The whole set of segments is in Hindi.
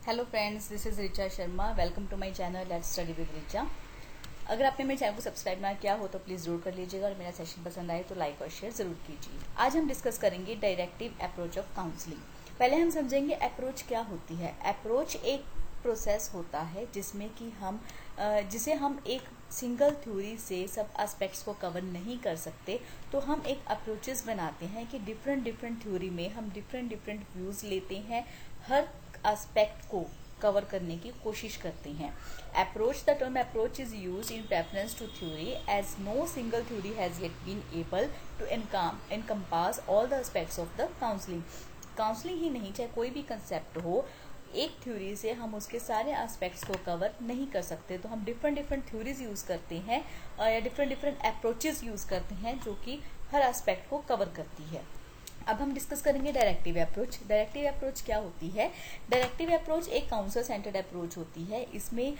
Hello friends, this is Richa Sharma. Welcome to my channel let's study with Richa. अगर आपने मेरे चैनल को सब्सक्राइब ना किया हो तो प्लीज़ जरूर कर लीजिएगा और मेरा सेशन पसंद आए तो लाइक और शेयर ज़रूर कीजिए। आज हम डिस्कस करेंगे डायरेक्टिव अप्रोच ऑफ काउंसलिंग। पहले हम समझेंगे अप्रोच क्या होती है। अप्रोच एक प्रोसेस होता है जिसमें कि जिसे हम एक सिंगल थ्योरी से सब एस्पेक्ट्स को कवर नहीं कर सकते, तो हम एक अप्रोचेस बनाते हैं कि डिफरेंट थ्योरी में हम डिफरेंट व्यूज़ लेते हैं, हर एस्पेक्ट को कवर करने की कोशिश करते हैं। Approach, the term approach is used in reference to theory as no single theory has yet been able to encompass all the aspects of the counselling. Counselling ही नहीं, चाहे कोई भी कंसेप्ट हो, एक थ्योरी से हम उसके सारे एस्पेक्ट्स को कवर नहीं कर सकते, तो हम डिफरेंट थ्योरीज यूज करते हैं या डिफरेंट अप्रोचेस यूज करते हैं जो कि हर एस्पेक्ट को कवर करती है। अब हम डिस्कस करेंगे डायरेक्टिव अप्रोच। डायरेक्टिव अप्रोच क्या होती है? डायरेक्टिव अप्रोच एक काउंसलर सेंटर्ड अप्रोच होती है। इसमें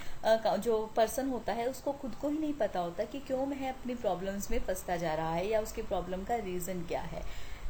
जो पर्सन होता है उसको खुद को ही नहीं पता होता कि क्यों मैं अपनी प्रॉब्लम्स में फंसता जा रहा है या उसकी प्रॉब्लम का रीजन क्या है।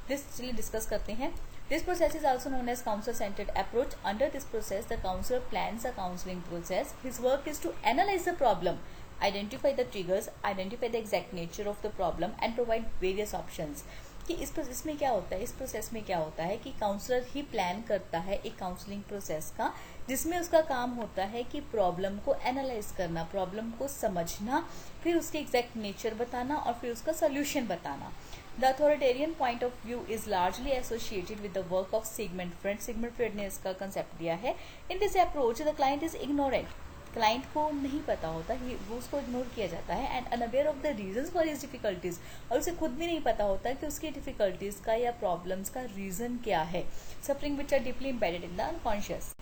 चलिए डिस्कस करते हैं। This process is also known as counselor-centered approach. Under this process, the counselor plans a counseling process. His work is to analyze the problem, identify the triggers, identify the exact nature of the problem, and provide various options. कि इस प्रोसेस में क्या होता है? इस प्रोसेस में क्या होता है कि काउंसलर ही प्लान करता है एक काउंसलिंग प्रोसेस का, जिसमें उसका काम होता है कि प्रॉब्लम को एनालाइज करना, प्रॉब्लम को समझना, फिर उसके एग्जैक्ट नेचर बताना और फिर उसका सोल्यूशन बताना। The authoritarian point of view is largely associated with the work of Sigmund Freud. Sigmund Freud ने इसका कंसेप्ट दिया है। In this approach, the client is ignorant. Client को नहीं पता होता, वो उसको इग्नोर किया जाता है and unaware of the reasons for his difficulties, और उसे खुद भी नहीं पता होता कि उसकी डिफिकल्टीज का या प्रॉब्लम्स का रीजन क्या है। Suffering which are deeply embedded in the unconscious.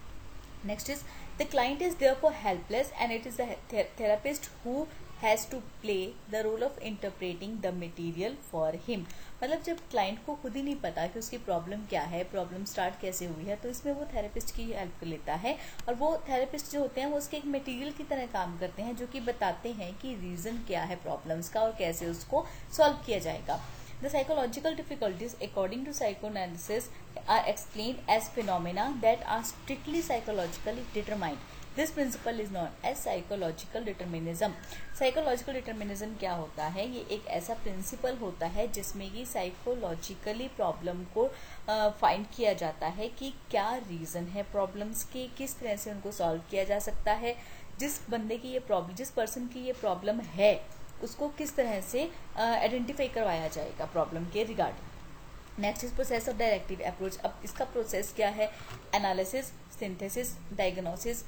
Next is the client is therefore helpless and it is the therapist who has to play the role of interpreting the material for him. मतलब जब क्लाइंट को खुद ही नहीं पता कि उसकी प्रॉब्लम क्या है, प्रॉब्लम स्टार्ट कैसे हुई है, तो इसमें वो थेरेपिस्ट की हेल्प लेता है और वो थेरेपिस्ट जो होते हैं वो उसके एक मटेरियल की तरह काम करते हैं जो कि बताते हैं कि रीज़न क्या है प्रॉब्लम्स का और कैसे उसको सॉल्व किया जाएगा। The psychological difficulties, according to psychoanalysis, are explained as phenomena that are strictly psychologically determined. This principle is known as psychological determinism. Psychological determinism क्या होता है? ये एक ऐसा प्रिंसिपल होता है जिसमें कि साइकोलॉजिकली प्रॉब्लम को फाइंड किया जाता है कि क्या रीज़न है प्रॉब्लम्स के, किस तरह से उनको सॉल्व किया जा सकता है, जिस बंदे की ये प्रॉब्लम, जिस पर्सन की ये प्रॉब्लम है उसको किस तरह से आइडेंटिफाई करवाया जाएगा प्रॉब्लम के regarding. Next is process of directive approach. अब इसका प्रोसेस क्या है? Analysis, synthesis, diagnosis,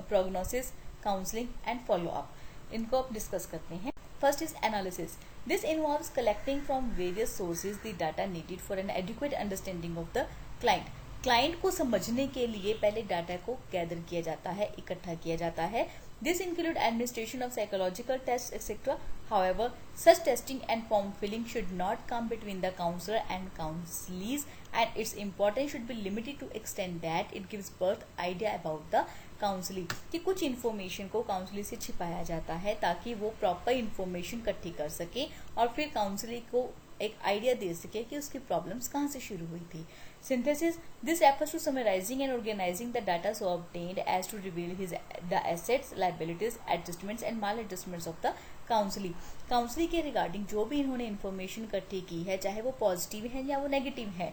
prognosis, counselling and follow up. इनको अब डिस्कस करते हैं। First is analysis. This involves collecting from various sources the data needed for an adequate understanding of the client. Client को समझने के लिए पहले डाटा को गैदर किया जाता है, इकट्ठा किया जाता है। This include administration of psychological tests, etc. However, such testing and form filling should not come between the counselor and counselees, and its importance should be limited to extent that it gives birth idea about the counselee. कि कुछ इन्फॉर्मेशन को काउंसली से छिपाया जाता है ताकि वो प्रॉपर इन्फॉर्मेशन इकट्ठी कर सके और फिर काउंसली को एक आइडिया दे सके कि उसकी प्रॉब्लम्स कहाँ से शुरू हुई थी। Synthesis. This refers to summarizing and organizing the data so obtained as to reveal the assets, liabilities, adjustments and maladjustments of the counselee. Counsellee के रिगार्डिंग जो भी इन्होंने इन्फॉर्मेशन इकट्ठी की है, चाहे वो पॉजिटिव है या वो नेगेटिव है,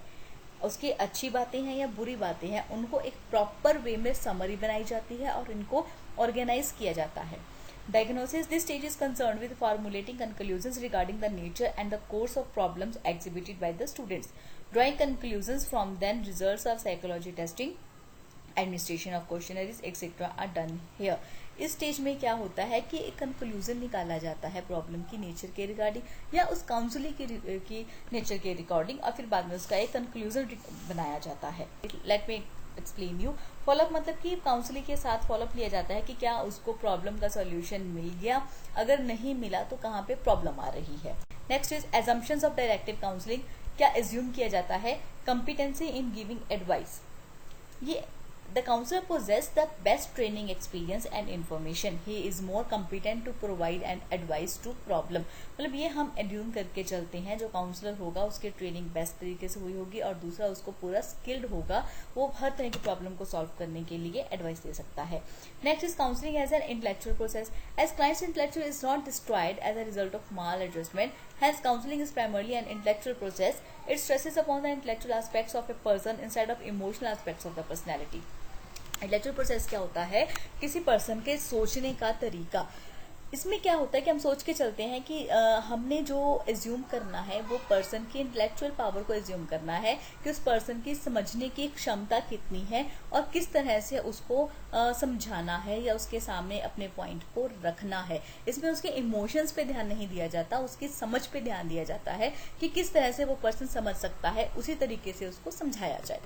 उसकी अच्छी बातें हैं या बुरी बातें हैं, उनको एक प्रॉपर वे में समरी बनाई जाती है और इनको ऑर्गेनाइज किया जाता है। Diagnosis. This stage is concerned with formulating conclusions regarding the nature and the course of problems exhibited by the students. Drawing conclusions from then results of psychology testing, administration of questionnaires, etc. are done here. इस स्टेज में क्या होता है कि एक कंक्लूजन निकाला जाता है प्रॉब्लम की नेचर के रिगार्डिंग या उस काउंसलिंग की नेचर के रिकॉर्डिंग और फिर बाद में उसका एक कंक्लूजन बनाया जाता है। Let me explain you. Follow up मतलब कि काउंसलिंग के साथ फॉलोअप लिया जाता है कि क्या उसको प्रॉब्लम का सॉल्यूशन मिल गया, अगर नहीं मिला तो कहाँ पे प्रॉब्लम आ रही है। Next is assumptions of directive counselling. क्या एज्यूम किया जाता है? Competency in giving advice. ये The counselor possesses the best training experience and information. He is more competent to provide and advice to problem. मतलब ये हम एड्यूम करके चलते हैं, जो काउंसलर होगा उसकी ट्रेनिंग बेस्ट तरीके से हुई होगी और दूसरा उसको पूरा स्किल्ड होगा, वो हर तरह की प्रॉब्लम को सॉल्व करने के लिए एडवाइस दे सकता है. Next is counselling as an intellectual process. As clients intellectual is not destroyed as a result of maladjustment. Hence, counseling is primarily an intellectual process. It stresses upon the intellectual aspects of a person instead of emotional aspects of the personality. Intellectual process क्या होता है? किसी पर्सन के सोचने का तरीका. इसमें क्या होता है कि हम सोच के चलते हैं कि हमने जो एज्यूम करना है वो पर्सन की इंटेलेक्चुअल पावर को एज्यूम करना है कि उस पर्सन की समझने की क्षमता कितनी है और किस तरह से उसको समझाना है या उसके सामने अपने पॉइंट को रखना है. इसमें उसके इमोशंस पे ध्यान नहीं दिया जाता, उसकी समझ पे ध्यान दिया जाता है कि किस तरह से वो पर्सन समझ सकता है, उसी तरीके से उसको समझाया जाए.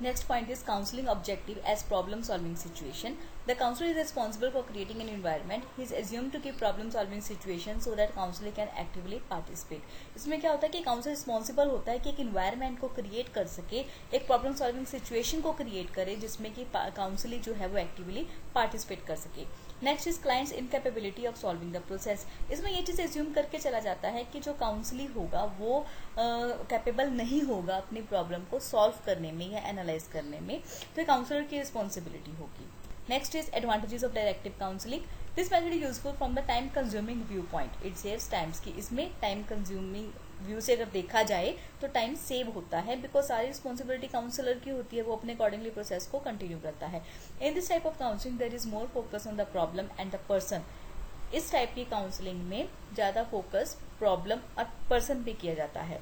Next point is counseling objective as problem solving situation. The counselor is responsible for creating an environment. He is assumed to give problem solving situation so that counselor can actively participate. इसमें क्या होता है कि काउंसलर रिस्पॉन्सिबल होता है कि एक इन्वायरमेंट को क्रिएट कर सके, एक प्रॉब्लम सॉल्विंग सिचुएशन को क्रिएट करे जिसमें कि काउंसलर जो है वो एक्टिवली पार्टिसिपेट कर सके. Next is clients incapability of solving the process. इसमें ये चीज एज्यूम करके चला जाता है कि जो काउंसली होगा वो कैपेबल नहीं होगा अपनी प्रॉब्लम को सॉल्व करने में या एनालाइज करने में, तो काउंसलर की रिस्पॉन्सिबिलिटी होगी. Next is advantages of directive counselling. This method is useful from the time consuming view point. It saves times की. इसमें टाइम कंज्यूमिंग व्यू से अगर देखा जाए तो टाइम सेव होता है, बिकॉज सारी रिस्पॉन्सिबिलिटी काउंसलर की होती है, वो अपने अकॉर्डिंगली प्रोसेस को कंटिन्यू करता है. In this type of counselling there is more focus on the problem and the person. इस टाइप की काउंसलिंग में ज्यादा फोकस प्रॉब्लम और पर्सन पे किया जाता है.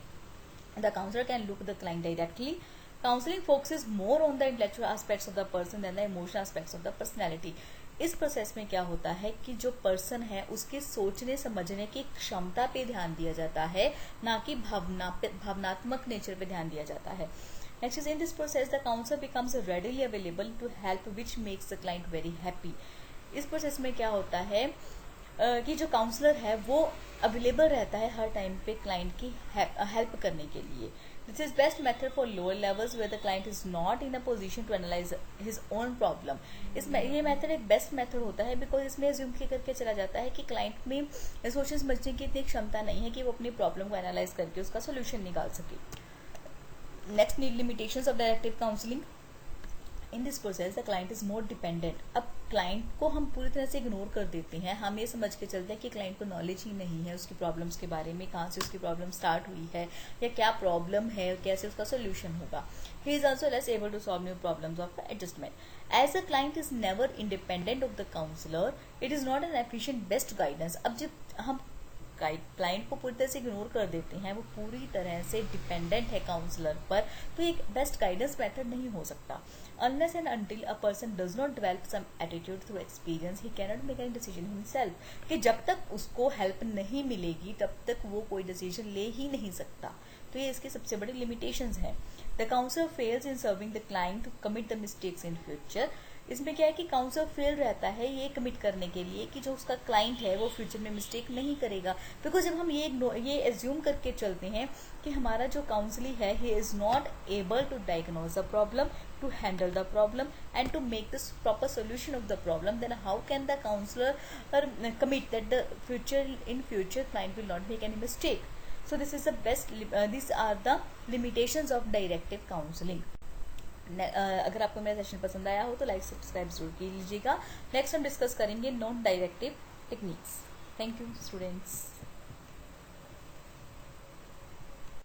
The counsellor can look the client directly. Counselling focuses more on the intellectual aspects of the person than the emotional aspects of the personality. इस प्रोसेस में क्या होता है कि जो पर्सन है उसके सोचने समझने की क्षमता पे ध्यान दिया जाता है, ना कि भावनात्मक नेचर पे ध्यान दिया जाता है. Next is in this process the counsellor becomes readily available to help which makes the client very happy. इस प्रोसेस में क्या होता है कि जो काउंसलर है वो अवेलेबल रहता है हर टाइम पे क्लाइंट की हेल्प करने के लिए. This is best method for lower levels where the client is not in a position to analyze his own problem. ये मेथड एक बेस्ट मेथड होता है बिकॉज इसमें एज्यूम करके चला जाता है कि क्लाइंट में सोचने समझने की इतनी क्षमता नहीं है कि वो अपनी प्रॉब्लम को एनालाइज करके उसका सोल्यूशन निकाल सके. Next need limitations of directive counselling. In this process the client is more dependent. अब क्लाइंट को हम पूरी तरह से इग्नोर कर देते हैं, हम ये समझ के चलते हैं कि क्लाइंट को नॉलेज ही नहीं है उसकी प्रॉब्लम्स के बारे में, कहाँ से उसकी प्रॉब्लम स्टार्ट हुई है या क्या प्रॉब्लम है, कैसे उसका सोल्यूशन होगा. He is also less able to solve new problems of adjustment. As a client is never independent of the counsellor, it is not an efficient best guidance. अब जब हम क्लाइंट को पूरी तरह से इग्नोर कर देते हैं, वो पूरी तरह से डिपेंडेंट है काउंसलर पर, तो एक बेस्ट गाइडेंस मेथड नहीं हो सकता. Unless and until a person does not develop some attitude through experience, he cannot make any decision himself. कि जब तक उसको हेल्प नहीं मिलेगी तब तक वो कोई डिसीजन ले ही नहीं सकता. तो ये इसकी सबसे बड़ी लिमिटेशंस है. The counselor fails in serving the client to commit the mistakes in future. इसमें क्या है कि काउंसलर फेल रहता है ये कमिट करने के लिए कि जो उसका क्लाइंट है वो फ्यूचर में मिस्टेक नहीं करेगा. बिकॉज जब हम ये एज्यूम करके चलते हैं कि हमारा जो काउंसली है he is not able to diagnose the problem, to handle the problem and to make this proper solution of the problem, then how can the counselor commit that the future client will not make any mistake. So this is the best these are the limitations of directive counseling. अगर आपको मेरा सेशन पसंद आया हो तो लाइक सब्सक्राइब जरूर कीजिएगा. नेक्स्ट हम डिस्कस करेंगे non directive techniques. Thank you students.